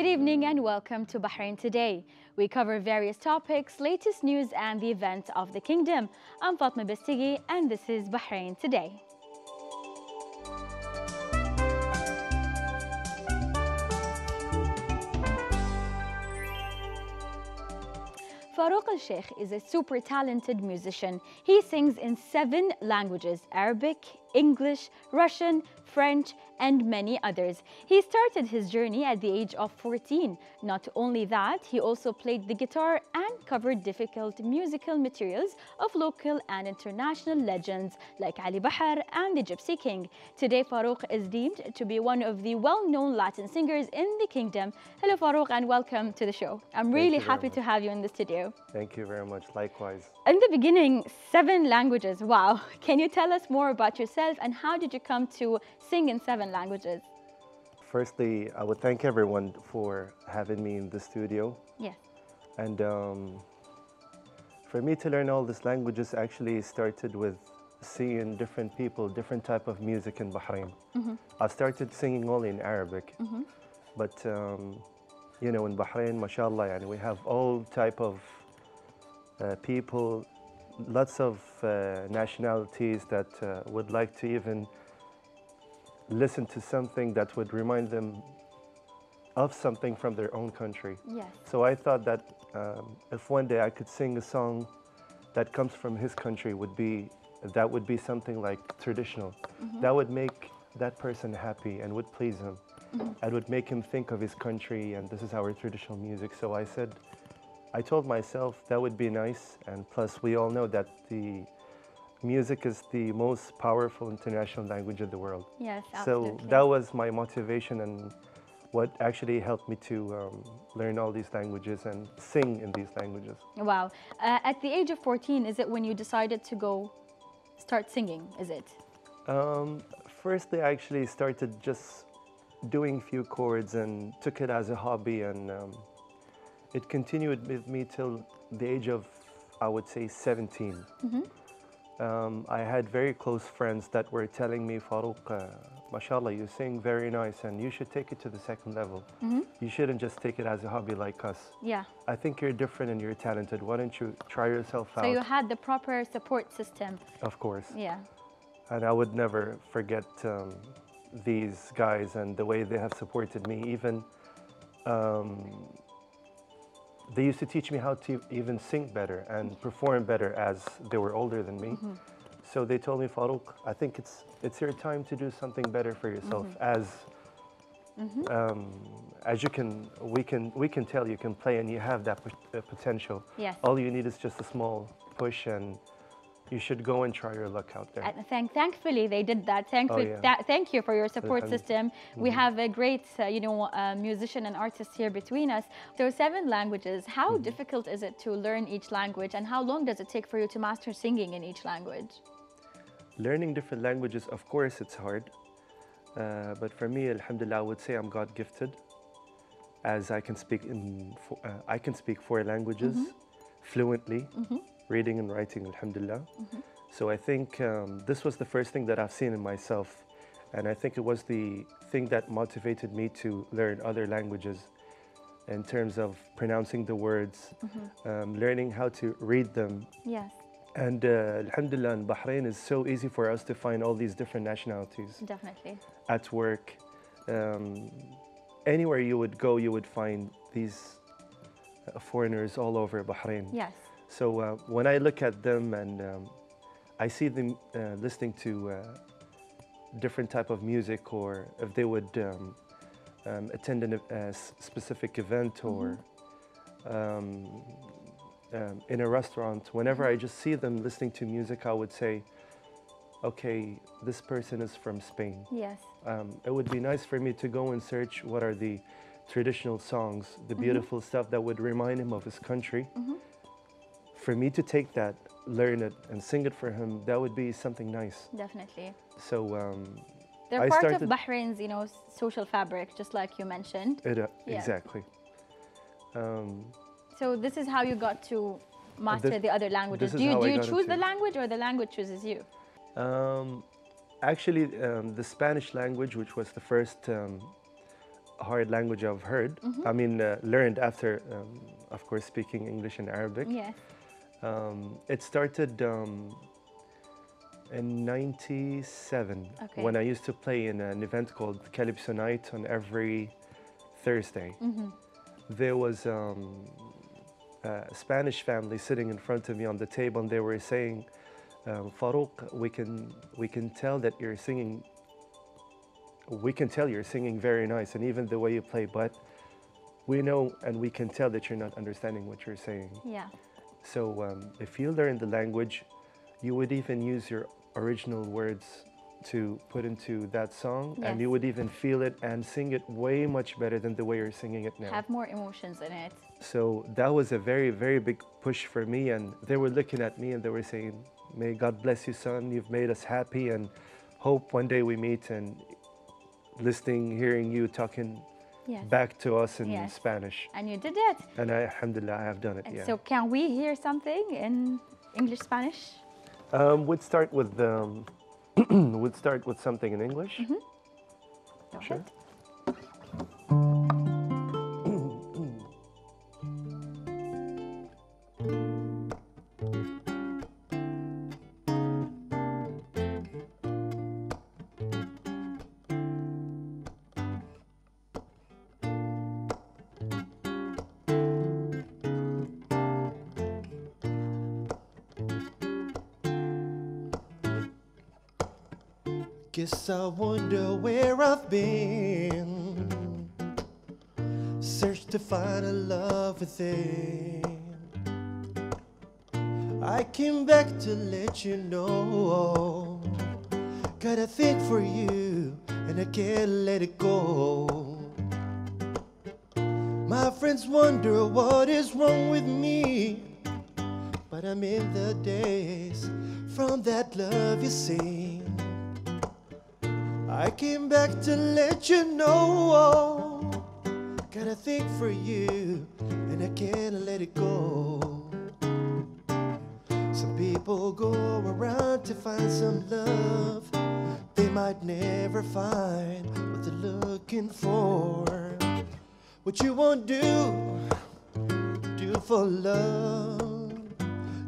Good evening and welcome to Bahrain Today. We cover various topics, latest news and the events of the kingdom. I'm Fatma Bestigi and this is Bahrain Today. Farouk al-Sheikh is a super talented musician. He sings in 7 languages: Arabic, English, Russian, French, and many others. He started his journey at the age of 14. Not only that, he also played the guitar and covered difficult musical materials of local and international legends like Ali Bahar and the Gypsy King. Today, Farouk is deemed to be one of the well-known Latin singers in the kingdom. Hello, Farouk, and welcome to the show. I'm really happy to have you in the studio. Thank you very much. Likewise. In the beginning, 7 languages. Wow. Can you tell us more about yourself and how did you come to sing in 7 languages? Firstly, I would thank everyone for having me in the studio. Yes. And for me to learn all these languages actually started with seeing different people, different type of music in Bahrain. I started singing only in Arabic. But, you know, in Bahrain, mashallah, and we have all type of people, lots of nationalities that would like to even listen to something that would remind them of something from their own country. Yes. So I thought that if one day I could sing a song that comes from his country, that would be something like traditional. That would make that person happy and would please him. And would make him think of his country, and this is our traditional music. So I told myself that would be nice, and plus we all know that the music is the most powerful international language in the world. Yes, absolutely. So that was my motivation and what actually helped me to learn all these languages and sing in these languages. Wow. At the age of 14, is it when you decided to go start singing, is it? Firstly, I actually started just doing few chords and took it as a hobby, and it continued with me till the age of, I would say, 17. I had very close friends that were telling me, Farouk, mashallah, you sing very nice and you should take it to the second level. You shouldn't just take it as a hobby like us. Yeah. I think you're different and you're talented. Why don't you try yourself out? So you had the proper support system. Of course. Yeah. And I would never forget these guys and the way they have supported me. Even they used to teach me how to even sing better and perform better as they were older than me. So they told me, Farouk, I think it's your time to do something better for yourself. As you can, we can tell you can play and you have that potential. Yes. All you need is just a small push, and you should go and try your luck out there. Thankfully, they did that. Thank you for your support system. We have a great, musician and artist here between us. So 7 languages. How difficult is it to learn each language, and how long does it take for you to master singing in each language? Learning different languages, of course, it's hard. But for me, alhamdulillah, I would say I'm God gifted, as I can speak 4 languages fluently. Reading and writing, alhamdulillah. So I think this was the first thing that I've seen in myself, and I think it was the thing that motivated me to learn other languages in terms of pronouncing the words, learning how to read them. Yes. And alhamdulillah, in Bahrain is so easy for us to find all these different nationalities. Definitely. At work, anywhere you would go, you would find these foreigners all over Bahrain. Yes. So when I look at them and I see them listening to different type of music, or if they would attend a specific event or in a restaurant, whenever I just see them listening to music, I would say, okay, this person is from Spain. Yes. It would be nice for me to go and search what are the traditional songs, the beautiful stuff that would remind him of his country. For me to take that, learn it, and sing it for him, that would be something nice. Definitely. So they're part of Bahrain's, social fabric, just like you mentioned. Exactly. So this is how you got to master the other languages. Do you choose the language, or the language chooses you? Actually, the Spanish language, which was the first hard language I've heard. I mean, learned after, of course, speaking English and Arabic. Yes. It started in '97 Okay. when I used to play in an event called Calypso Night on every Thursday. There was a Spanish family sitting in front of me on the table, and they were saying, Farouk, we can tell that you're singing. We can tell you're singing very nice, and even the way you play, but we know and we can tell that you're not understanding what you're saying. Yeah. So if you learn the language, you would even use your original words to put into that song, Yes. and you would even feel it and sing it way much better than the way you're singing it now. Have more emotions in it. So that was a very, very big push for me, and they were looking at me and they were saying, may God bless you, son, you've made us happy, and hope one day we meet, and listening, hearing you talking Yes. back to us in Yes. Spanish. And you did it. And alhamdulillah, I have done it, And yeah. so can we hear something in English, Spanish? We'd start with we'd start with something in English. Go Sure. ahead. Guess I wonder where I've been. Search to find a love within. I came back to let you know. Got a thing for you, and I can't let it go. My friends wonder what is wrong with me, but I'm in the days from that love you see. I came back to let you know. Got a thing for you, and I can't let it go. Some people go around to find some love they might never find what they're looking for. What you won't do for love.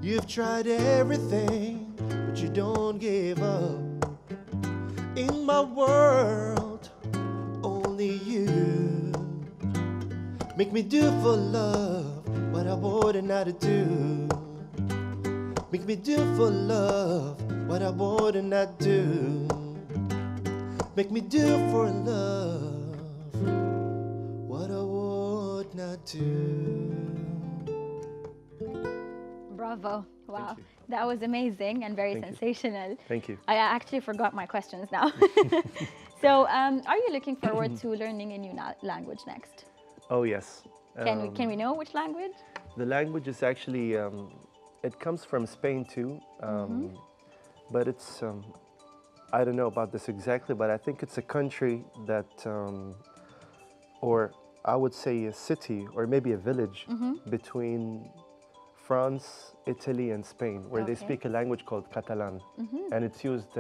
You've tried everything, but you don't give up. In my world, only you make me do for love what I wouldn't have to do. Make me do for love what I wouldn't have to do. Make me do for love what I would not do. Bravo. Wow. you. That was amazing and very Thank you. sensational. Thank you. I actually forgot my questions now. So, are you looking forward to learning a new language next? Oh yes. Can we know which language? The language is actually it comes from Spain too, but it's I don't know about this exactly, but I think it's a country that, or I would say a city or maybe a village between France, Italy, and Spain, where they Okay. speak a language called Catalan, and it's used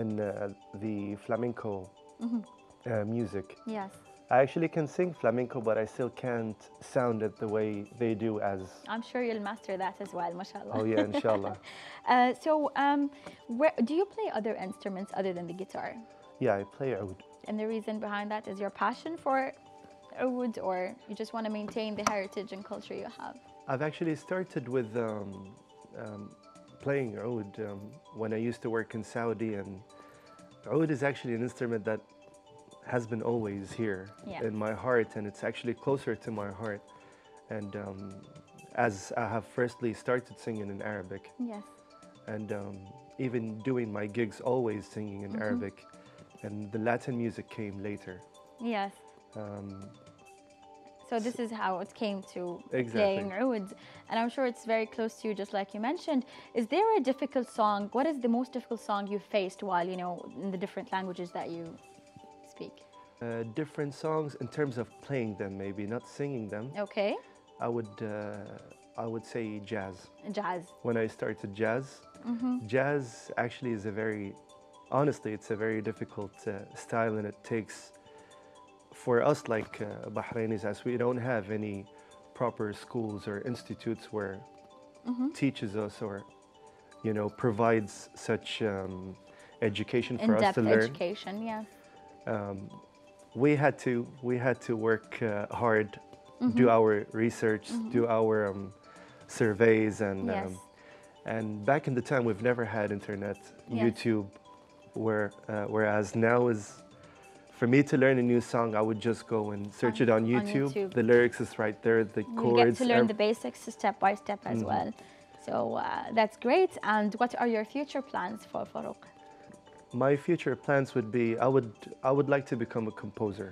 in the flamenco music. Yes. I actually can sing flamenco, but I still can't sound it the way they do as. I'm sure you'll master that as well, mashallah. Oh yeah, inshallah. Where do you play other instruments other than the guitar? Yeah, I play oud. And the reason behind that is your passion for oud, or you just want to maintain the heritage and culture you have? I've actually started with playing oud when I used to work in Saudi, and oud is actually an instrument that has been always here Yeah. in my heart, and it's actually closer to my heart. And as I have firstly started singing in Arabic, Yes. and even doing my gigs always singing in Arabic, and the Latin music came later. Yes. So this is how it came to Exactly. playing oud, and I'm sure it's very close to you, just like you mentioned. Is there a difficult song? What is the most difficult song you faced while in the different languages that you speak? Different songs in terms of playing them, maybe not singing them. Okay, I would say jazz. jazz. When I started jazz, jazz actually is honestly, it's a very difficult style, and it takes for us, like Bahrainis, as we don't have any proper schools or institutes where teaches us or, you know, provides such education for us to In-depth learn. education, yeah. We had to work hard, do our research, do our surveys, and Yes. and back in the time we've never had internet, Yes. YouTube, whereas now is, for me to learn a new song, I would just go and search it on YouTube. YouTube. The lyrics is right there, the You chords. get to learn the basics step by step as well. So that's great. And what are your future plans for Farouk? My future plans would be, I would like to become a composer.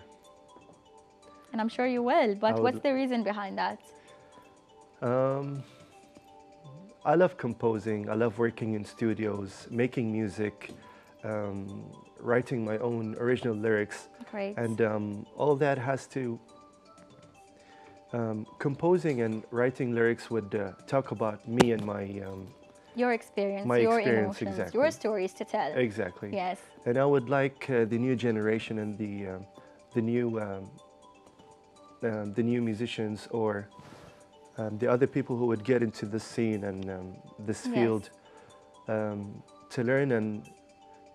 And I'm sure you will, but I what's would- the reason behind that? I love composing. I love working in studios, making music, writing my own original lyrics. Great. And all that has to, composing and writing lyrics would talk about me and my, Your experience, my your experience, emotions, exactly. your stories to tell. exactly. Yes. And I would like the new generation and the new musicians or the other people who would get into the scene and this Yes. field to learn and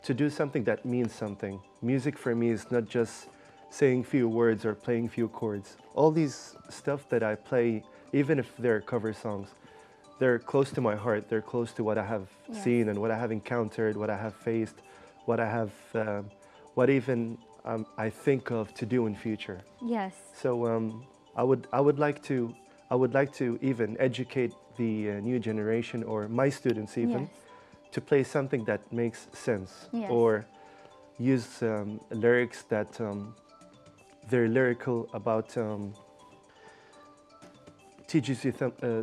to do something that means something. Music for me is not just saying few words or playing few chords. All these stuff that I play, even if they're cover songs, they're close to my heart. They're close to what I have Yes. seen and what I have encountered, what I have faced, what I have, what even I think of to do in future. Yes. So I would like to even educate the new generation or my students even Yes. to play something that makes sense Yes. or use lyrics that they're lyrical about, teaches you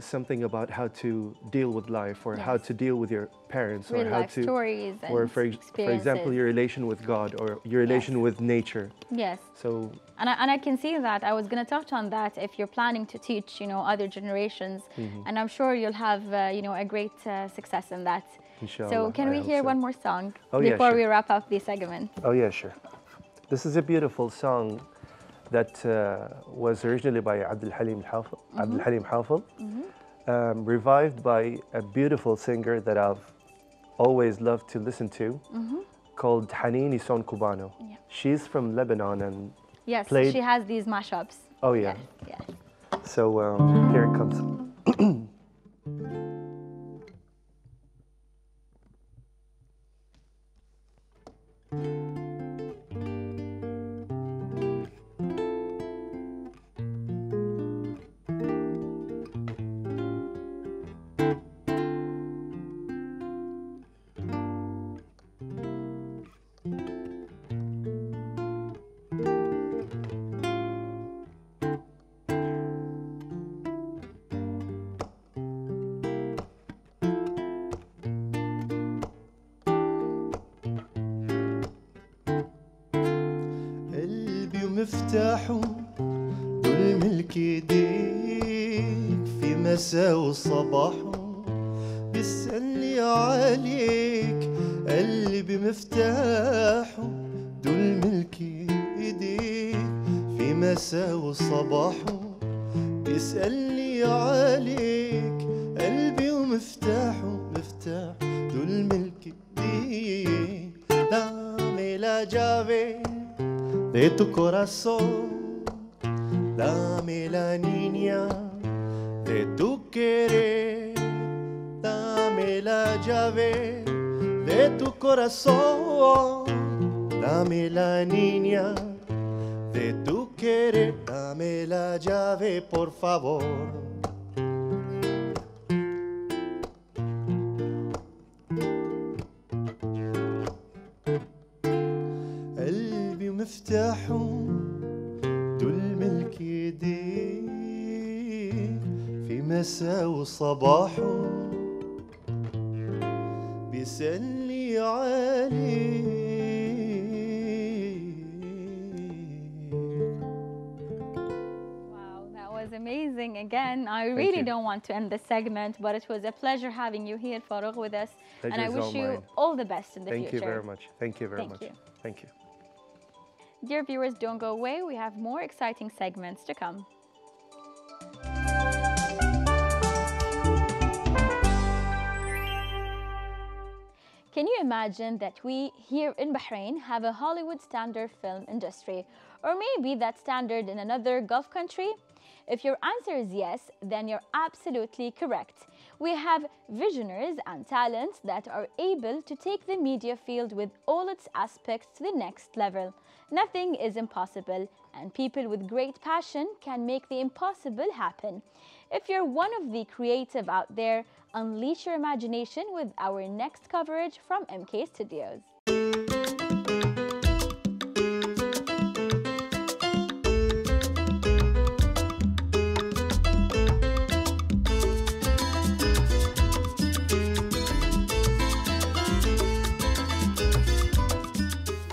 something about how to deal with life or how Yes. to deal with your parents Real or how life to, stories and or for example, experiences. your relation with God or your relation Yes. with nature. Yes. So And I can see that. I was going to touch on that if you're planning to teach, you know, other generations. And I'm sure you'll have, you know, a great success in that. inshallah. So can I we hope hear so. one more song Oh, yeah, before sure. we wrap up the segment? Oh yeah, sure. This is a beautiful song that was originally by Abdul Halim Hafid, revived by a beautiful singer that I've always loved to listen to, called Hanini Son Cubano. Yeah. She's from Lebanon and Yes, played- she has these mashups. oh yeah. Yes. So here it comes. قلبي ومفتاحه دول ملك ايديك في مساء وصباحه بيسألني عليك قلبي مفتاحه دول ملك ايديك في مساء وصباحه بيسألني عليك قلبي ومفتاحه مفتاح دول ملك ايديك dame la llave de tu corazón, dame la niña de tu querer, dame la llave de tu corazón, dame la niña de tu querer, dame la llave por favor. قلبي ومفتاحه دول ملك ايديك في مساء وصباحه بيسألني عليك. Wow, that was amazing. Again, I really you. don't want to end the segment, but it was a pleasure having you here, Farouk, with us. And I Pleasure's wish all you mine. all the best in the Thank future. you very much. Thank you very Thank much. you. Thank you. Dear viewers, don't go away. We have more exciting segments to come. Can you imagine that we here in Bahrain have a Hollywood standard film industry? Or maybe that standard in another Gulf country? If your answer is yes, then you're absolutely correct. We have visionaries and talents that are able to take the media field with all its aspects to the next level. Nothing is impossible, and people with great passion can make the impossible happen. If you're one of the creative out there, unleash your imagination with our next coverage from MK Studios.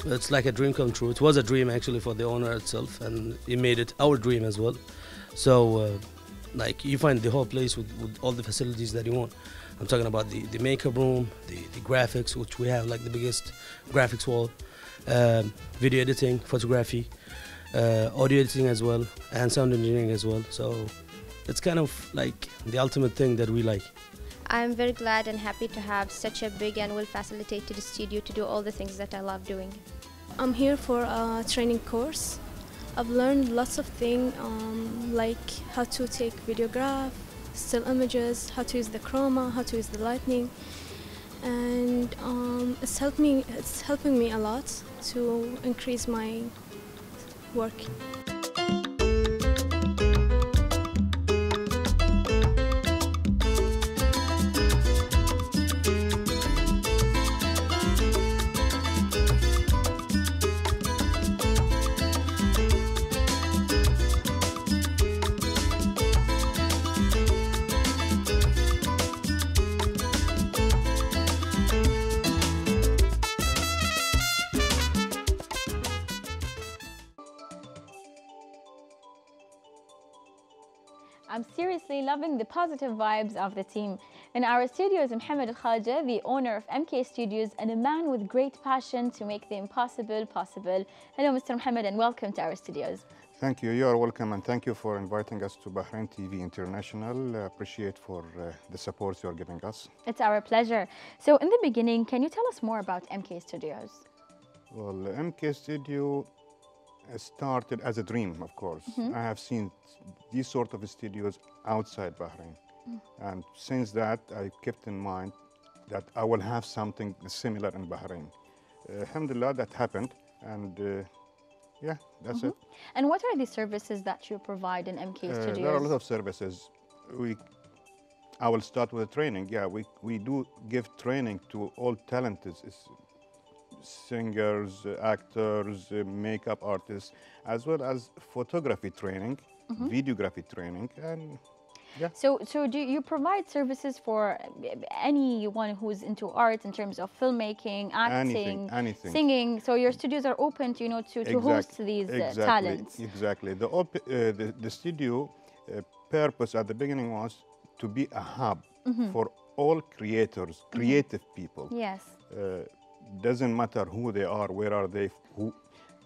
It's like a dream come true. It was a dream actually for the owner itself, and he made it our dream as well. So like you find the whole place with all the facilities that you want. I'm talking about the makeup room, the graphics, which we have like the biggest graphics wall, video editing, photography, audio editing as well, and sound engineering as well. So it's kind of like the ultimate thing that we like. I'm very glad and happy to have such a big and well-facilitated studio to do all the things that I love doing. I'm here for a training course. I've learned lots of things like how to take videograph, still images, how to use the chroma, how to use the lighting, and it's helping me a lot to increase my work. I'm seriously loving the positive vibes of the team. In our studio is Mohammed Al Khaja, the owner of MK Studios and a man with great passion to make the impossible possible. Hello, Mr. Mohammed, and welcome to our studios. Thank you. You are welcome, and thank you for inviting us to Bahrain TV International. Appreciate for the support you are giving us. It's our pleasure. So in the beginning, can you tell us more about MK Studios? Well, MK Studio started as a dream, of course. I have seen these sort of studios outside Bahrain. And since that, I kept in mind that I will have something similar in Bahrain. Alhamdulillah, that happened. And yeah, that's it. And what are the services that you provide in MK Studios? There are a lot of services. I will start with the training. Yeah, we do give training to all talented singers, actors, makeup artists, as well as photography training, videography training, and yeah. So do you provide services for anyone who's into art in terms of filmmaking, acting, anything. singing? So your studios are open to, to host these talents. Exactly. The studio purpose at the beginning was to be a hub for all creators, creative people. Yes. Doesn't matter who they are, where are they,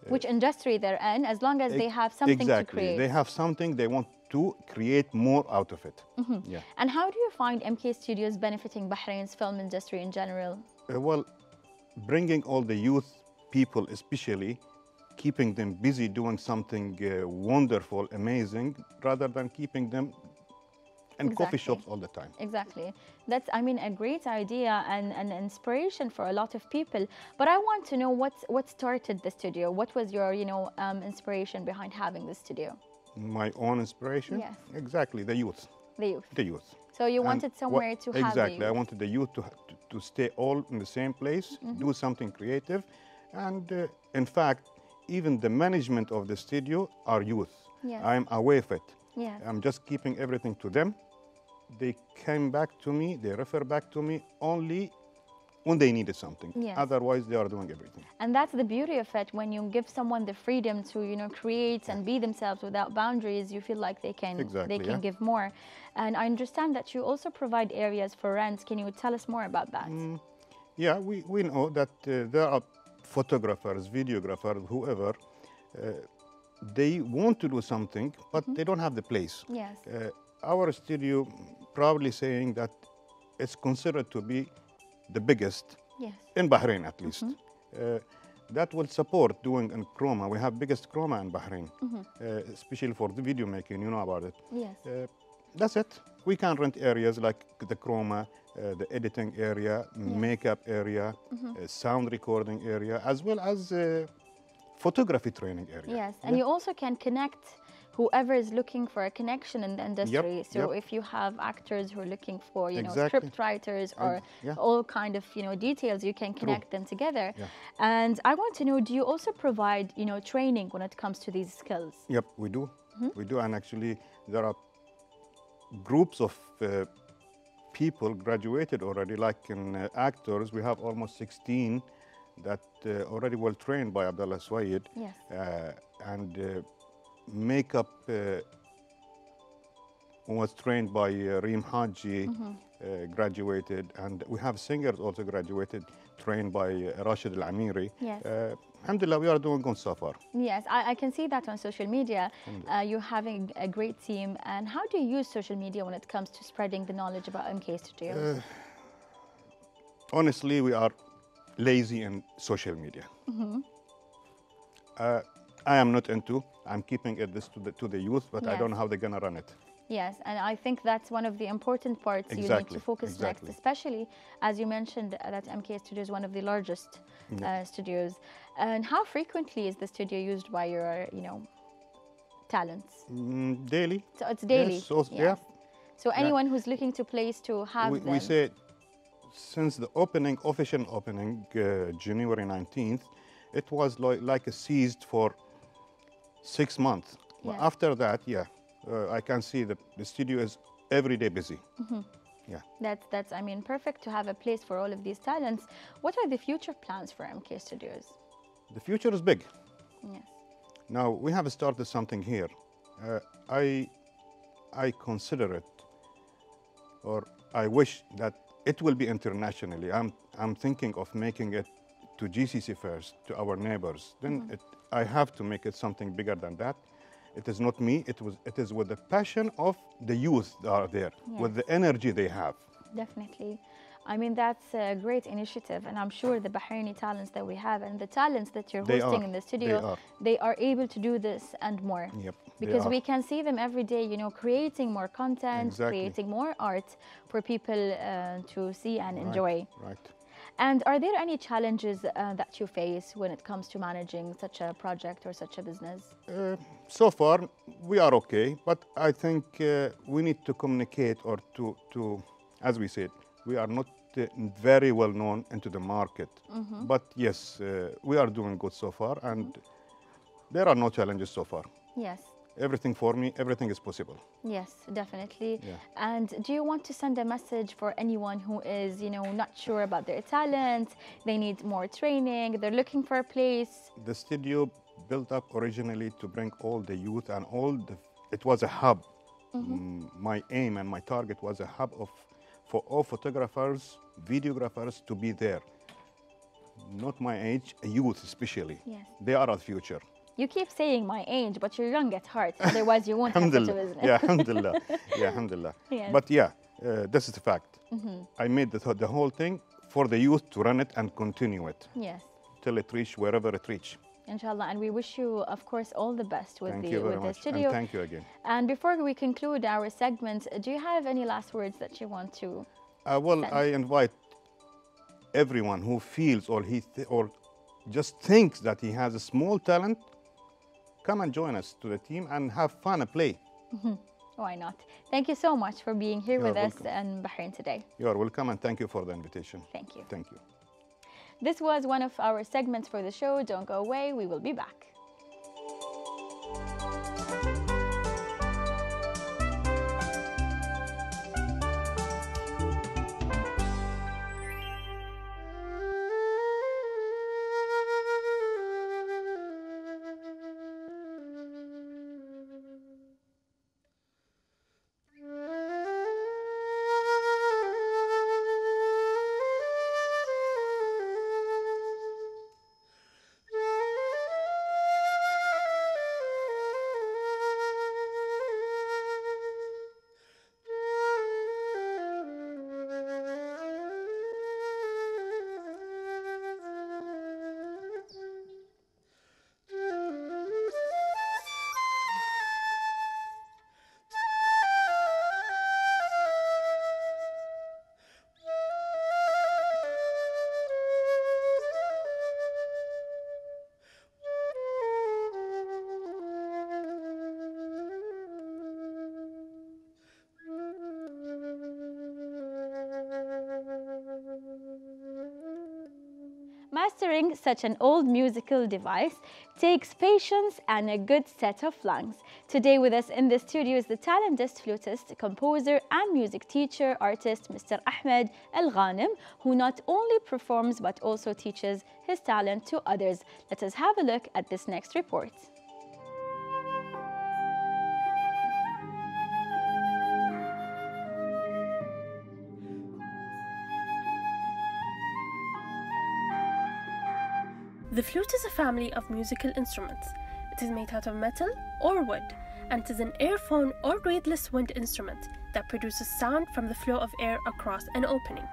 which industry they're in, as long as they have something to create. They have something, they want to create more out of it. Yeah. And how do you find MK Studios benefiting Bahrain's film industry in general? Well, bringing all the youth people, especially, keeping them busy doing something wonderful, amazing, rather than keeping them in coffee shops all the time. Exactly. That's, I mean, a great idea and an inspiration for a lot of people. But I want to know what started the studio. What was your, inspiration behind having the studio? My own inspiration? Yes. Exactly, the youth. The youth. The youth. So you wanted somewhere to have the youth. Exactly. I wanted the youth to stay all in the same place, do something creative. And in fact, even the management of the studio are youth. Yes. I'm aware of it. Yes. I'm just keeping everything to them. They came back to me, they refer back to me only when they needed something. Yes. Otherwise, they are doing everything. And that's the beauty of it. When you give someone the freedom to, create and be themselves without boundaries, you feel like they can give more. And I understand that you also provide areas for rent. Can you tell us more about that? Yeah, we know that there are photographers, videographers, whoever, they want to do something, but they don't have the place. Yes. Our studio proudly saying that it's considered to be the biggest Yes. in Bahrain, at least. That will support doing in chroma. We have biggest chroma in Bahrain, especially for the video making. You know about it. Yes. That's it. We can rent areas like the chroma, the editing area, makeup area, sound recording area, as well as photography training area. Yes, and you also can connect whoever is looking for a connection in the industry. So if you have actors who are looking for, you know, script writers or all kind of, you know, details, you can connect them together. And I want to know, do you also provide, you know, training when it comes to these skills? Yep, we do. We do, and actually there are groups of people graduated already, like in actors. We have almost 16 that already well trained by Abdullah Swayed. Yes. And makeup was trained by Reem Haji, graduated, and we have singers also graduated, trained by Rashid Al-Amiri. Yes. Alhamdulillah, we are doing good so far. Yes, I can see that on social media. You're having a great team. And how do you use social media when it comes to spreading the knowledge about MK Studios? Honestly, we are lazy in social media. I am not into. I'm keeping it this to the youth, but I don't know how they're gonna run it. Yes, and I think that's one of the important parts you need to focus next, especially as you mentioned that MK Studio is one of the largest studios. And how frequently is the studio used by your, you know, talents? Daily. So it's daily. Yes, so, yeah. So anyone who's looking to place to have them. We say since the opening, official opening, January 19th, it was like a seized for 6 months. But after that, I can see that the studio is every day busy. Yeah. That's I mean, perfect to have a place for all of these talents. What are the future plans for MK Studios? The future is big. Yes. Now, we have started something here. I consider it, or I wish that it will be internationally. I'm thinking of making it to GCC first, to our neighbors. Then I have to make it something bigger than that. It is not me, it is with the passion of the youth that are there, with the energy they have. Definitely. I mean, that's a great initiative, and I'm sure the Bahraini talents that we have and the talents that you're hosting in the studio, they are able to do this and more. Yep, because we can see them every day, you know, creating more content, creating more art for people to see and enjoy. Right. And are there any challenges that you face when it comes to managing such a project or such a business? So far, we are okay, but I think we need to communicate or to, as we said, we are not very well known into the market. But yes, we are doing good so far, and there are no challenges so far. Yes. Everything for me, everything is possible. Yes, definitely. Yeah. And do you want to send a message for anyone who is, you know, not sure about their talent, they need more training, they're looking for a place? The studio built up originally to bring all the youth and it was a hub. My aim and my target was a hub for all photographers, videographers to be there. Not my age, youth especially. Yes. They are our future. You keep saying my age, but you're young at heart. Otherwise, you won't have such a business. Yeah, alhamdulillah. Yeah, alhamdulillah. Yes. But yeah, this is the fact. I made the whole thing for the youth to run it and continue it. Yes. Till it reach wherever it reach. Inshallah, and we wish you, of course, all the best with the studio. And thank you again. And before we conclude our segment, do you have any last words that you want to well, send? I invite everyone who feels or just thinks that he has a small talent, come and join us to the team and have fun and play. Why not? Thank you so much for being here with us in Bahrain Today. You are welcome, and thank you for the invitation. Thank you. Thank you. This was one of our segments for the show. Don't go away. We will be back. Mastering such an old musical device takes patience and a good set of lungs. Today with us in the studio is the talented flutist, composer and music teacher, artist Mr. Ahmed Al-Ghanem, who not only performs but also teaches his talent to others. Let us have a look at this next report. The flute is a family of musical instruments. It is made out of metal or wood, and it is an airphone or reedless wind instrument that produces sound from the flow of air across an opening.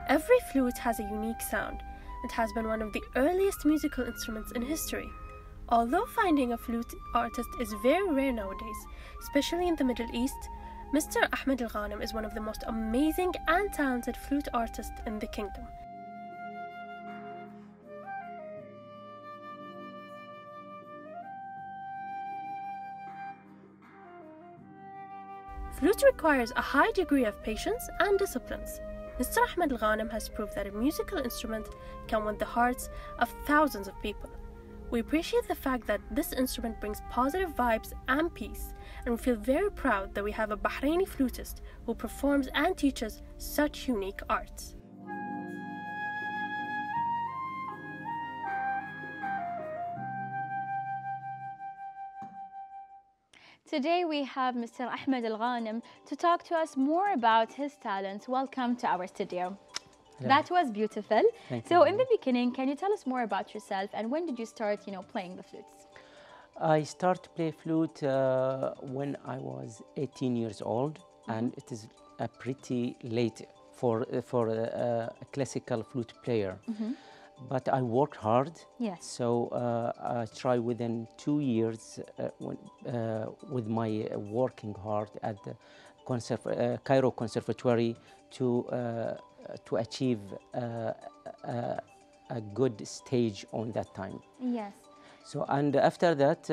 Every flute has a unique sound. It has been one of the earliest musical instruments in history. Although finding a flute artist is very rare nowadays, especially in the Middle East, Mr. Ahmed Al-Ghanem is one of the most amazing and talented flute artists in the kingdom. Flute requires a high degree of patience and disciplines. Mr. Ahmed Al-Ghanem has proved that a musical instrument can win the hearts of thousands of people. We appreciate the fact that this instrument brings positive vibes and peace, and we feel very proud that we have a Bahraini flutist who performs and teaches such unique arts. Today we have Mr. Ahmed Al-Ghanem to talk to us more about his talents. Welcome to our studio. Hello. That was beautiful. Thank So you. in the beginning, can you tell us more about yourself and when did you start, playing the flutes? I started to play flute when I was 18 years old, and it is pretty late for a classical flute player. But I worked hard. Yes. So I tried within 2 years with my working hard at the Cairo Conservatory to achieve a good stage on that time. Yes. So, and after that,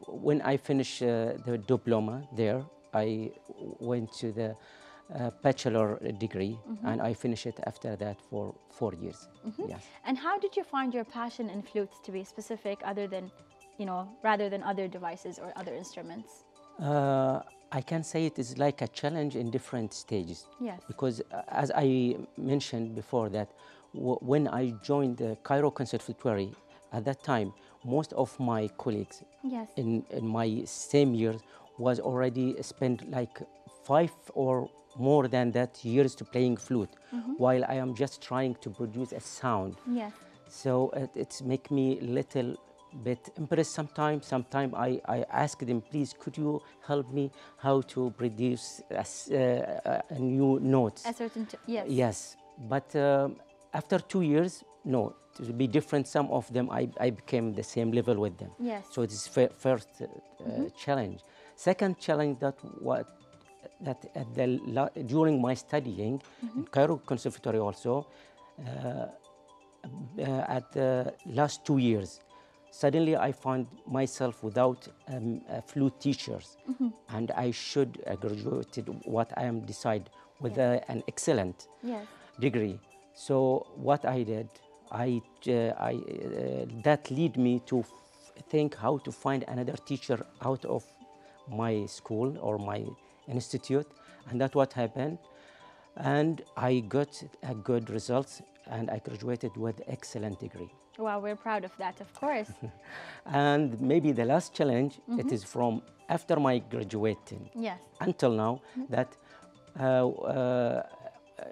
when I finished the diploma there, I went to the bachelor degree, and I finished it after that for 4 years. Yes. And how did you find your passion in flutes, to be specific, other than, rather than other devices or other instruments? I can say it is like a challenge in different stages. Yes. Because as I mentioned before that, when I joined the Cairo Conservatory, at that time, most of my colleagues Yes. in my same year was already spent like 5 or more than that years to playing flute, while I am just trying to produce a sound. Yes. So it's make me little bit impressed sometimes. Sometimes I ask them, please, could you help me how to produce a new notes? A certain, yes. Yes, but after 2 years, no, it will be different. Some of them I became the same level with them. Yes. So it is first challenge. Second challenge during my studying in Cairo Conservatory also, at the last 2 years, suddenly I found myself without flute teachers, and I should graduate what I am decide with an excellent Yes. degree. So what I did, that lead me to think how to find another teacher out of my school or my institute, and that's what happened. And I got a good results, and I graduated with excellent degree. Wow, we're proud of that, of course. And maybe the last challenge, it is from after my graduating Yes. until now, that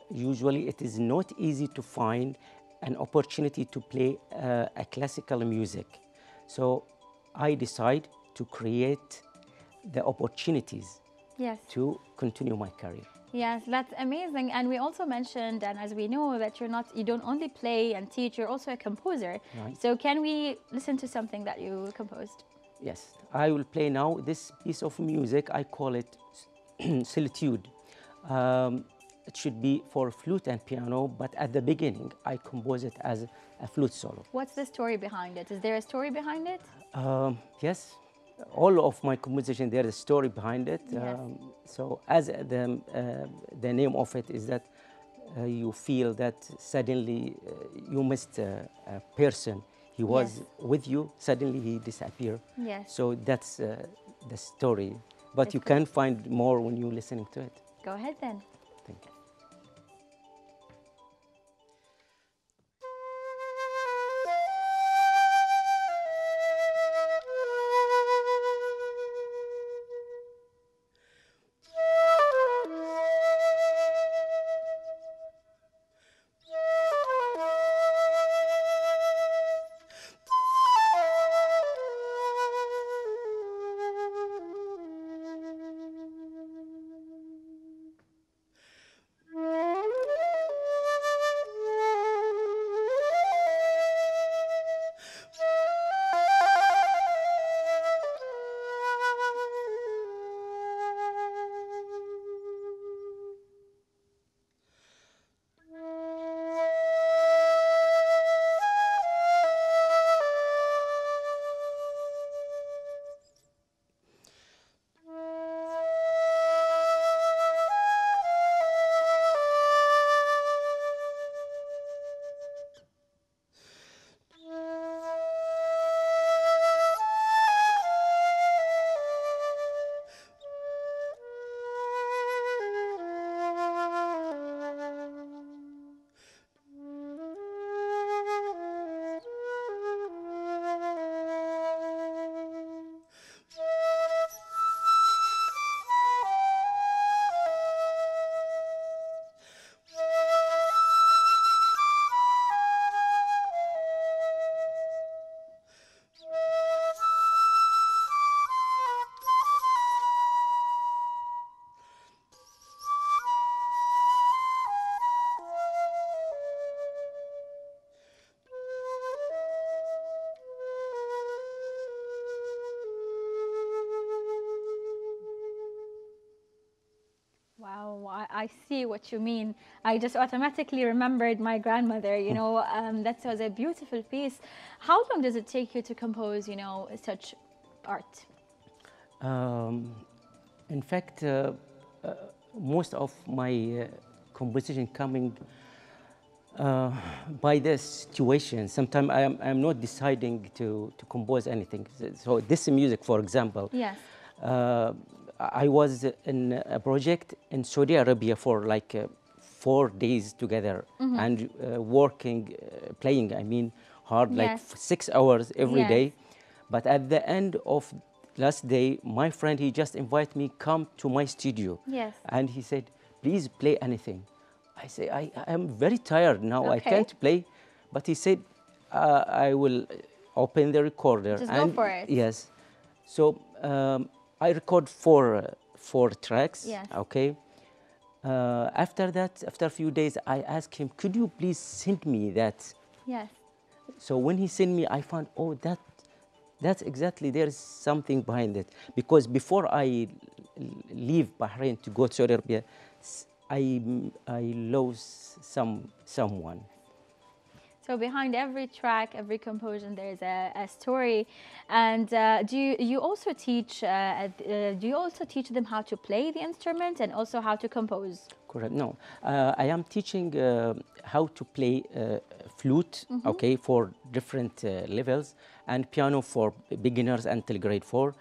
usually it is not easy to find an opportunity to play a classical music. So I decide to create the opportunities Yes. to continue my career. Yes, that's amazing. And we also mentioned, and as we know, that you don't only play and teach, you're also a composer. Right. So can we listen to something that you composed? Yes, I will play now this piece of music. I call it Solitude. It should be for flute and piano, but at the beginning, I compose it as a flute solo. What's the story behind it? Is there a story behind it? Yes, all of my composition, there is a story behind it. Yes. So as the name of it is that you feel that suddenly you missed a person. He was with you, suddenly he disappeared. Yes. So that's the story. But That's you great. can find more when you're listening to it. Go ahead then. Thank you. Wow, I see what you mean. I just automatically remembered my grandmother, that was a beautiful piece. How long does it take you to compose, such art? In fact, most of my composition coming by the situation. Sometimes I'm not deciding to compose anything. So this music, for example, Yes. I was in a project in Saudi Arabia for like 4 days together and working, playing, I mean, hard, like Yes. 6 hours every Yes. day. But at the end of last day, my friend, he just invited me, come to my studio. Yes. And he said, please play anything. I say, I am very tired now, I Okay. can't play. But he said, I will open the recorder. Just go for it. Yes. So I record four tracks. Yes. Okay. After that, after a few days, I asked him, could you please send me that? Yes. So when he sent me, I found, oh, that's exactly, there's something behind it. Because before I leave Bahrain to go to Saudi Arabia, I lost someone. So behind every track, every composition, there's a story. And do you also teach them how to play the instrument and also how to compose? Correct. No, I am teaching how to play flute, okay, for different levels, and piano for beginners until grade 4.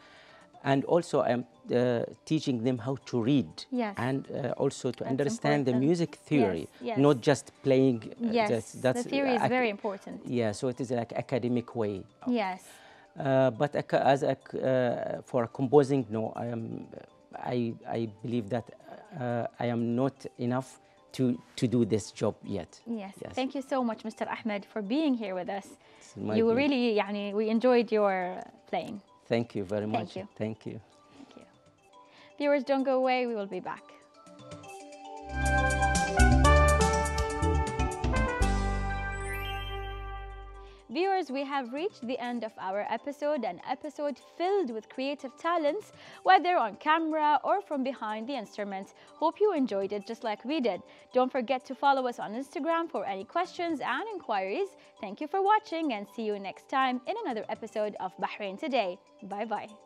And also I am teaching them how to read. Yes. And also to That's understand the important. music theory, Yes, yes. not just playing. Yes, the theory is very important. Yeah, so it is like academic way. Yes. But for composing, no, I believe that I am not enough to do this job yet. Yes. Yes. Thank you so much, Mr. Ahmed, for being here with us. my You pleasure. really, we enjoyed your playing. Thank you very much. you. Thank you. Thank you. Viewers, don't go away. We will be back. Viewers, we have reached the end of our episode, an episode filled with creative talents, whether on camera or from behind the instruments. Hope you enjoyed it just like we did. Don't forget to follow us on Instagram for any questions and inquiries. Thank you for watching and see you next time in another episode of Bahrain Today. Bye-bye.